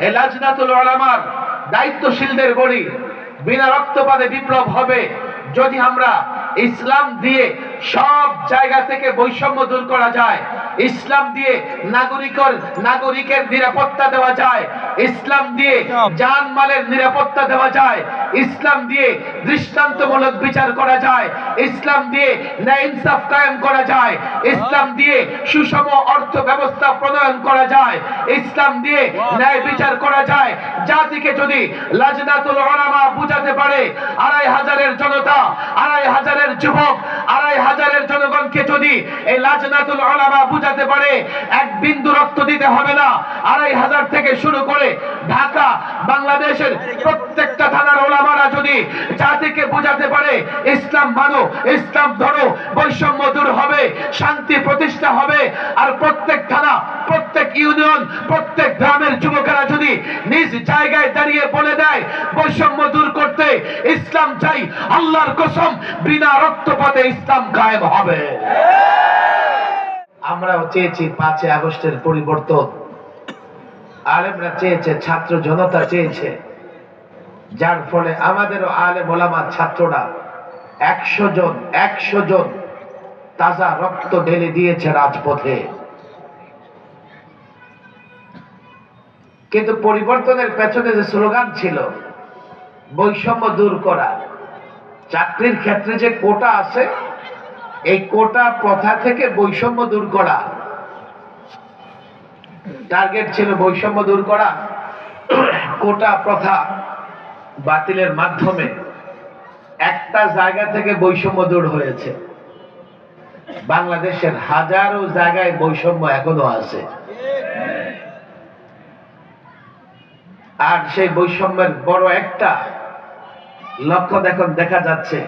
এই লাজনাতুল উলামার দায়িত্বশীলদের বলি, বিনা রক্তপাতে বিপ্লব হবে যদি আমরা ইসলাম দিয়ে সব জায়গা থেকে বৈষম্য দূর করা যায়, ইসলাম দিয়ে নাগরিকের নিরাপত্তা দেওয়া যায়, ইসলাম দিয়ে জানমালের নিরাপত্তা দেওয়া যায়, ইসলাম দিয়ে দৃষ্টান্তমূলক বিচার করা যায়, ইসলাম দিয়ে ন্যায় ইনসাফ কায়েম করা যায়, ইসলাম দিয়ে সুষম অর্থ ব্যবস্থা প্রণয়ন করা যায়, ইসলাম দিয়ে ন্যায় বিচার করা যায়। জাতিকে যদি লাজনাতুল উলামা বুঝাতে পারে, ২৫০০-এর জনতা, ২৫০০-এর যুবক, ২৫০০-এর জনগণকে যদি এই লাজনাতুল উলামা বুঝাতে পারে, এক বিন্দু রক্ত দিতে হবে না। ২৫০০ থেকে শুরু করে ঢাকা, বাংলাদেশের প্রত্যেকটা থানার উলামারা যদি জাতিকে বুঝাতে পারে ইসলাম মানো, ইসলাম ধরো, বৈষম্য দূর হবে, শান্তি প্রতিষ্ঠা হবে। আর প্রত্যেক থানা, প্রত্যেক ইউনিয়ন, প্রত্যেক গ্রামের যুবকেরা যদি নিজ জায়গায় দাঁড়িয়ে বলে দেয় বৈষম্য দূর করতে ইসলাম চাই, আল্লাহর কসম বিনা রক্তপাতে ইসলাম কায়েম হবে। আমরাও চেয়েছি ৫ই আগস্টের পরিবর্তন, আলেমরা চেয়েছে, ছাত্র জনতা চেয়েছে, যার ফলে আমাদেরও আলেম ওলামা ছাত্ররা ১০০ জন তাজা রক্ত ঢেলে দিয়েছে রাজপথে। কিন্তু পরিবর্তনের পেছনে যে স্লোগান ছিল বৈষম্য দূর করা, চাকরির ক্ষেত্রে যে কোটা আছে এই কোটা প্রথা থেকে বৈষম্য দূর করা, টার্গেট ছিল বৈষম্য দূর করা। কোটা প্রথা বাতিলের মাধ্যমে একটা জায়গা থেকে বৈষম্য দূর হয়েছে। বাংলাদেশের হাজারো জায়গায় বৈষম্য এখনো আছে, আর সেই বৈষম্যের বড় একটা লক্ষ্য দেখুন দেখা যাচ্ছে,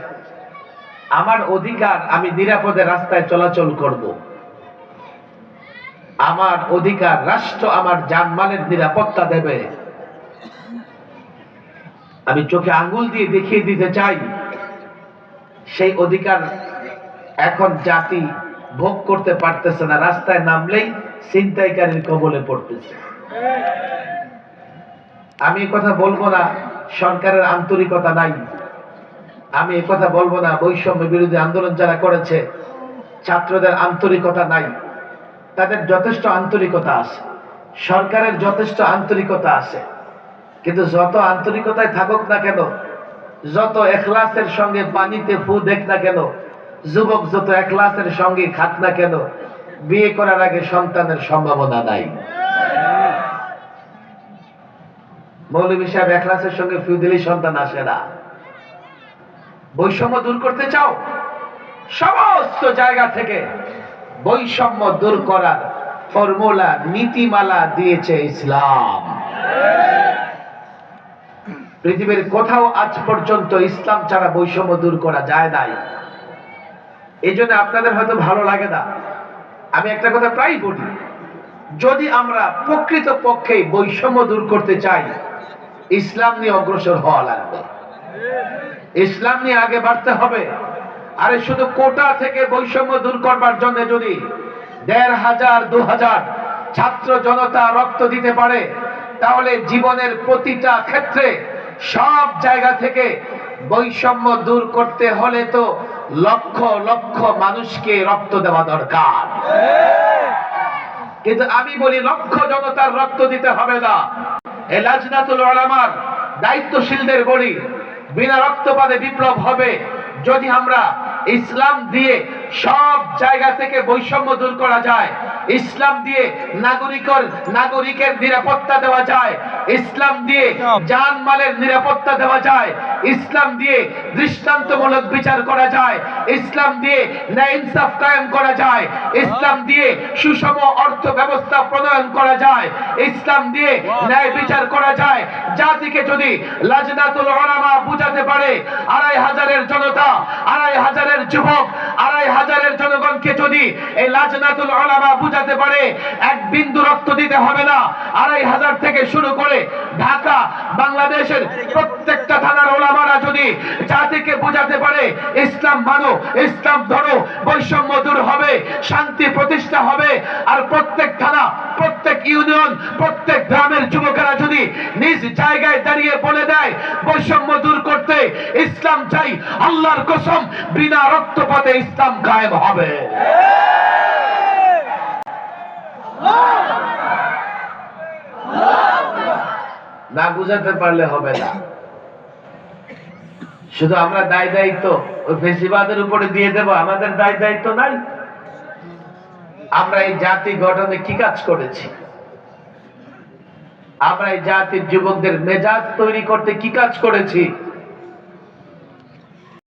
আমার অধিকার আমি নিরাপদে রাস্তায় চলাচল করব, আমার অধিকার রাষ্ট্র আমার জানমালের নিরাপত্তা দেবে। আমি চোখে আঙ্গুল দিয়ে দেখিয়ে দিতে চাই সেই অধিকার এখন জাতি ভোগ করতে পারতেছে না, রাস্তায় নামলেই ছিনতাইকারীর কবলে পড়তেছে। আমি কথা বলবো না সরকারের আন্তরিকতা নাই, আমি কথা বলবো না বৈষম্য বিরোধী আন্দোলন যারা করেছে ছাত্রদের আন্তরিকতা নাই। তাদের যথেষ্ট আন্তরিকতা আছে, সরকারের যথেষ্ট আন্তরিকতা আছে, কিন্তু যত আন্তরিকতায় থাকুক না কেন, যত এখলাসের সঙ্গে পানিতে ফু দেখ না কেন, যুবক যত এখলাসের সঙ্গে খাক না কেন, বিয়ে করার আগে সন্তানের সম্ভাবনা নাই। মৌলভী সাহেব এখলাসের সঙ্গে ফু দিলেই সন্তান আসে না। বৈষম্য দূর করতে চাও, সমস্ত জায়গা থেকে বৈষম্য দূর করার ফর্মুলা, নীতিমালা দিয়েছে ইসলাম। পৃথিবীর কোথাও আজ পর্যন্ত ইসলাম ছাড়া বৈষম্য দূর করা যায় নাই। এই জন্য আপনাদের হয়তো ভালো লাগে না, আমি একটা কথা প্রায় বলি, যদি আমরা প্রকৃত পক্ষে বৈষম্য দূর করতে চাই ইসলাম নিয়ে অগ্রসর হওয়া লাগবে, ইসলাম নিয়ে আগে বাড়তে হবে। আরে শুধু কোটা থেকে বৈষম্য দূর করবার জন্য যদি ১৫০০, ২০০০ ছাত্র জনতা রক্ত দিতে পারে, তাহলে জীবনের প্রতিটা ক্ষেত্রে সব জায়গা থেকে বৈষম্য দূর করতে হলে তো লক্ষ লক্ষ মানুষকে রক্ত দেওয়া দরকার। কিন্তু আমি বলি লক্ষ জনতার রক্ত দিতে হবে না। এই লাজনাতুল উলামার দায়িত্বশীলদের বলি, বিনা রক্তপাতে বিপ্লব হবে যদি আমরা ইসলাম দিয়ে সব জায়গা থেকে বৈষম্য দূর করা যায়, ইসলাম দিয়ে নাগরিকের নিরাপত্তা দেওয়া যায়, ইসলাম দিয়ে জানমালের নিরাপত্তা দেওয়া যায়, ইসলাম দিয়ে দৃষ্টান্তমূলক বিচার করা যায়, ইসলাম দিয়ে ন্যায় ইনসাফ কায়েম করা যায়, ইসলাম দিয়ে সুষম অর্থ ব্যবস্থা প্রণয়ন করা যায়, ইসলাম দিয়ে ন্যায় বিচার করা যায়। জাতিকে যদি লাজনাতুল উলামা বুঝাতে পারে, ২৫০০-এর জনতা, ২৫০০-এর যুবক, ২৫০০-এর জনগণকে যদি এই লাজনাতুল উলামা বুঝাতে পারে এক বিন্দু রক্ত দিতে হবে না। ২৫০০ থেকে শুরু করে ঢাকা, বাংলাদেশের প্রত্যেকটা থানার উলামারা যদি জাতিকে বুঝাতে পারে ইসলাম মানো, ইসলাম ধরো, বৈষম্য দূর হবে, শান্তি প্রতিষ্ঠা হবে। আর প্রত্যেক থানা, প্রত্যেক ইউনিয়ন, প্রত্যেক গ্রামের যুবকেরা যদি যদি নিজ জায়গায় দাঁড়িয়ে বলে দেয় বৈষম্য দূর করতে ইসলাম চাই, আল্লাহর কসম বিনা রক্তপাতে ইসলাম কায়েম হবে। না বুঝাতে পারলে হবে না। শুধু আমরা দায় দায়িত্ব ওই ফেসিবাদের উপরে দিয়ে দেব, আমাদের দায় দায়িত্ব নাই? আমরা এই জাতি গঠনে কি কাজ করেছি? আমরা এই জাতির যুবকদের মেজাজ তৈরি করতে কি কাজ করেছি?